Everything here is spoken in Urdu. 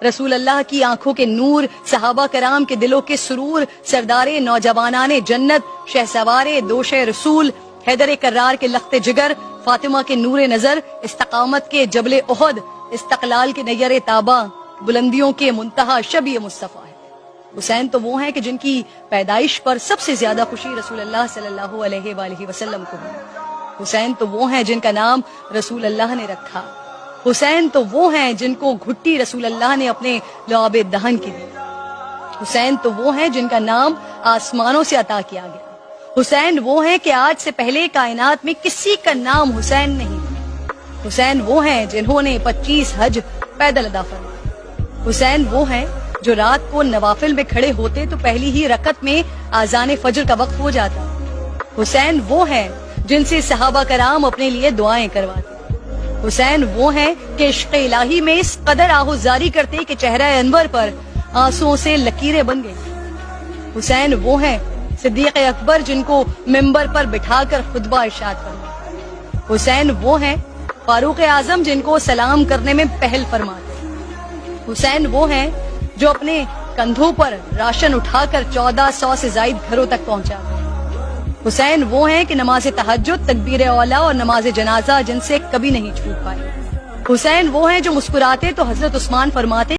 رسول اللہ کی آنکھوں کے نور، صحابہ کرام کے دلوں کے سرور، سردارے نوجوانان جنت، شہسوارے دوش رسول، حیدر کرار کے لخت جگر، فاطمہ کے نور نظر، استقامت کے جبل احد، استقلال کے نیر تابہ، بلندیوں کے منتہا شبیہ مصطفیٰ ہے۔ حسین تو وہ ہیں کہ جن کی پیدائش پر سب سے زیادہ خوشی رسول اللہ صلی اللہ علیہ وآلہ وسلم کو ہوئی۔ حسین تو وہ ہیں جن کا نام رسول اللہ نے رکھا۔ حسین تو وہ ہیں جن کو گھٹی رسول اللہ نے اپنے لعاب دہن کی دی۔ حسین تو وہ ہیں جن کا نام آسمانوں سے عطا کیا گیا۔ حسین وہ ہیں کہ آج سے پہلے کائنات میں کسی کا نام حسین نہیں۔ حسین وہ ہیں جنہوں نے 25 حج پیدل ادا فرمائے۔ حسین وہ ہیں جو رات کو نوافل میں کھڑے ہوتے تو پہلی ہی رکعت میں اذان فجر کا وقت ہو جاتا۔ حسین وہ ہیں جن سے صحابہ کرام اپنے لیے دعائیں کرواتے۔ حسین وہ ہیں کہ عشق الہی میں اس قدر آہوزاری کرتے کہ چہرہ انور پر آنسوؤں سے لکیریں بن گئی۔ حسین وہ ہیں صدیق اکبر جن کو ممبر پر بٹھا کر خطبہ ارشاد فرمایا۔ حسین وہ ہیں فاروق اعظم جن کو سلام کرنے میں پہل فرماتے۔ حسین وہ ہیں جو اپنے کندھوں پر راشن اٹھا کر 1400 سے زائد گھروں تک پہنچاتے۔ حسین وہ ہیں کہ نماز تہجد، تکبیر اولیٰ اور نماز جنازہ جن سے کبھی نہیں چھوٹ پائے۔ حسین وہ ہیں جو مسکراتے تو حضرت عثمان فرماتے